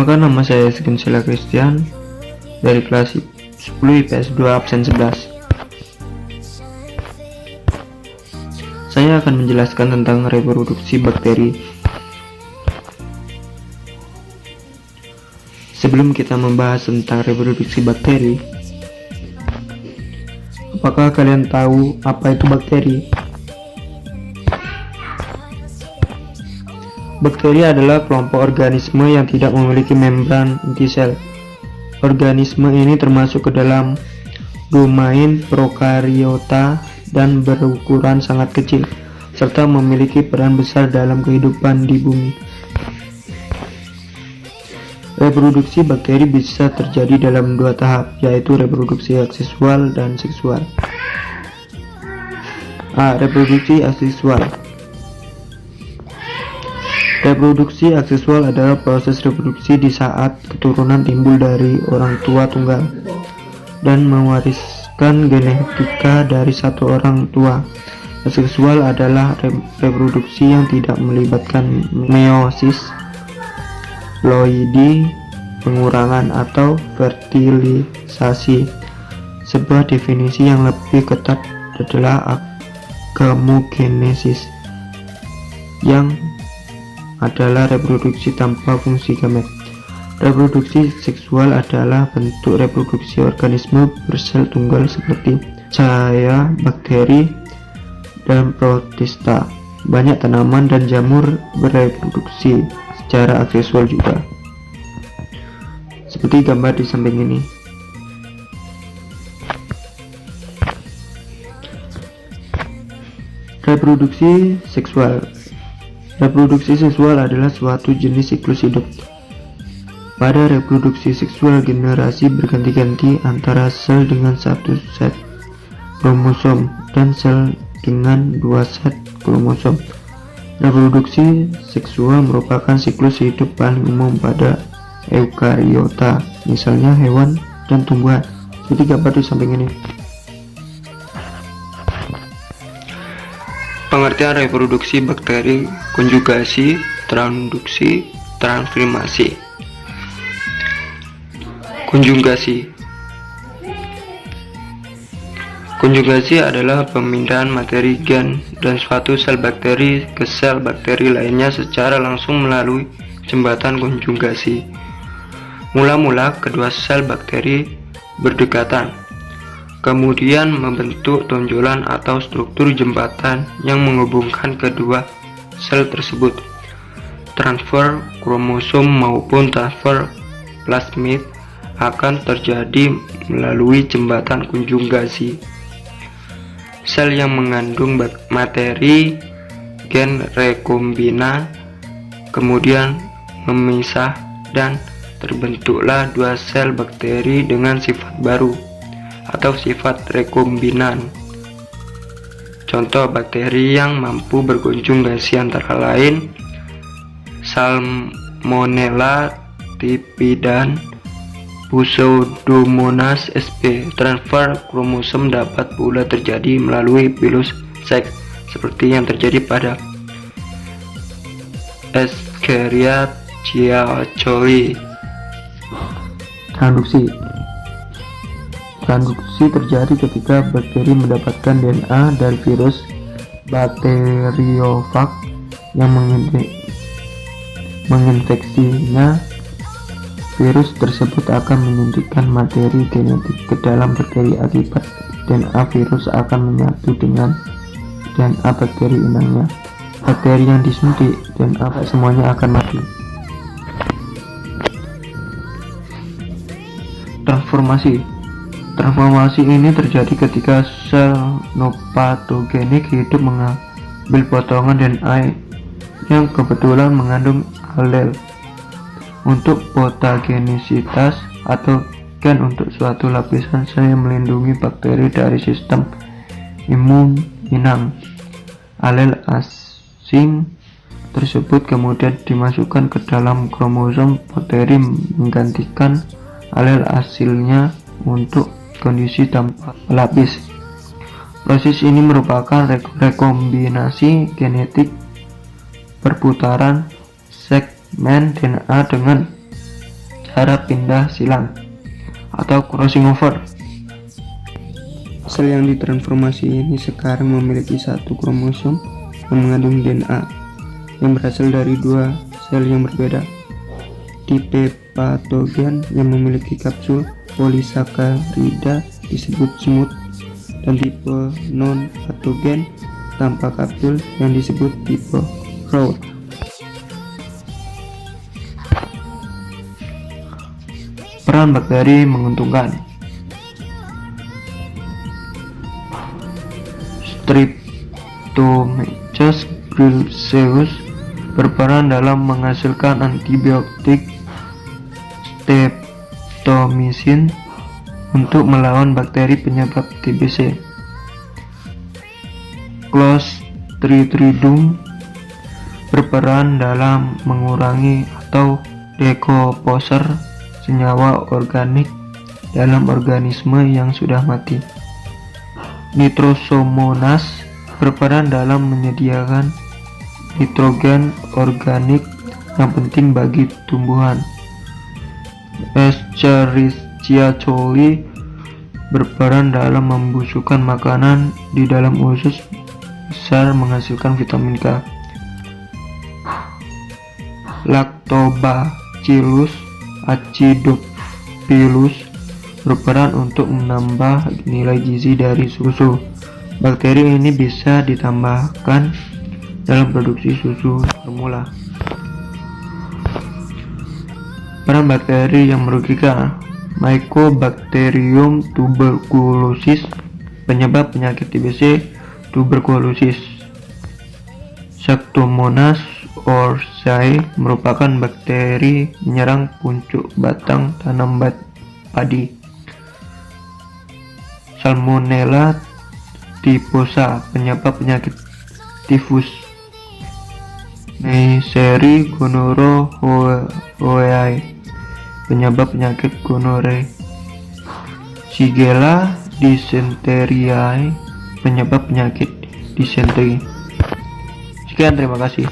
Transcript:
Perkenalkan, nama saya Sigensila Christian dari kelas 10 IPS 2 absen 11. Saya akan menjelaskan tentang reproduksi bakteri. Sebelum kita membahas tentang reproduksi bakteri, apakah kalian tahu apa itu bakteri? Bakteri adalah kelompok organisme yang tidak memiliki membran inti sel. Organisme ini termasuk ke dalam domain prokariota dan berukuran sangat kecil, serta memiliki peran besar dalam kehidupan di bumi. Reproduksi bakteri bisa terjadi dalam dua tahap, yaitu reproduksi aseksual dan seksual. A. Reproduksi aseksual. Reproduksi aseksual adalah proses reproduksi di saat keturunan timbul dari orang tua tunggal dan mewariskan genetika dari satu orang tua. Aseksual adalah reproduksi yang tidak melibatkan meiosis, ploidi, pengurangan, atau fertilisasi. Sebuah definisi yang lebih ketat adalah gamogenesis, yang adalah reproduksi tanpa fungsi gamet. Reproduksi seksual adalah bentuk reproduksi organisme bersel tunggal seperti cahaya, bakteri, dan protista. Banyak tanaman dan jamur bereproduksi secara aseksual juga, seperti gambar di samping ini. Reproduksi seksual. Reproduksi seksual adalah suatu jenis siklus hidup. Pada reproduksi seksual, generasi berganti-ganti antara sel dengan satu set kromosom dan sel dengan dua set kromosom. Reproduksi seksual merupakan siklus hidup paling umum pada eukariota, misalnya hewan dan tumbuhan, seperti gambar di samping ini. Pengertian reproduksi bakteri: konjugasi, transduksi, transformasi. Konjugasi. Konjugasi adalah pemindahan materi gen dan suatu sel bakteri ke sel bakteri lainnya secara langsung melalui jembatan konjugasi. Mula-mula kedua sel bakteri berdekatan, kemudian membentuk tonjolan atau struktur jembatan yang menghubungkan kedua sel tersebut. Transfer kromosom maupun transfer plasmid akan terjadi melalui jembatan konjugasi. Sel yang mengandung materi gen rekombina kemudian memisah dan terbentuklah dua sel bakteri dengan sifat baru atau sifat rekombinan. Contoh bakteri yang mampu berkonjugasi antara lain Salmonella typhidans, Pseudomonas sp. Transfer kromosom dapat pula terjadi melalui pilus seks, seperti yang terjadi pada Escherichia coli. Transduksi terjadi ketika bakteri mendapatkan DNA dari virus bakteriofag yang menginfeksinya. Virus tersebut akan menyuntikkan materi genetik ke dalam bakteri. Akibat DNA virus akan menyatu dengan DNA bakteri inangnya. Bakteri yang disuntik DNA semuanya akan mati. Transformasi ini terjadi ketika sel non-patogenik hidup mengambil potongan DNA yang kebetulan mengandung alel untuk patogenisitas atau gen untuk suatu lapisan sel yang melindungi bakteri dari sistem imun inang. Alel asing tersebut kemudian dimasukkan ke dalam kromosom bakteri menggantikan alel asilnya untuk kondisi tanpa pelapis. Proses ini merupakan rekombinasi genetik perputaran segmen DNA dengan cara pindah silang atau crossing over. Sel yang ditransformasi ini sekarang memiliki satu kromosom yang mengandung DNA yang berasal dari dua sel yang berbeda. Tipe patogen yang memiliki kapsul polisakarida disebut smooth, dan tipe non patogen tanpa kapsul yang disebut tipe road. Peran bakteri menguntungkan. Streptomyces griseus berperan dalam menghasilkan antibiotik streptomycin untuk melawan bakteri penyebab TBC. Clostridium berperan dalam mengurangi atau dekomposer senyawa organik dalam organisme yang sudah mati. Nitrosomonas berperan dalam menyediakan nitrogen organik yang penting bagi tumbuhan. Escherichia coli berperan dalam membusukkan makanan di dalam usus besar menghasilkan vitamin K. Lactobacillus acidophilus berperan untuk menambah nilai gizi dari susu. Bakteri ini bisa ditambahkan dalam produksi susu formula. Peran bakteri yang merugikan. Mycobacterium tuberculosis penyebab penyakit TBC tuberkulosis. Pseudomonas orzae merupakan bakteri menyerang pucuk batang tanam padi. Salmonella typhosa penyebab penyakit tifus. Neisseria gonorrhoeae penyebab penyakit gonore. Shigella dysenteriae penyebab penyakit disenteri. Sekian, terima kasih.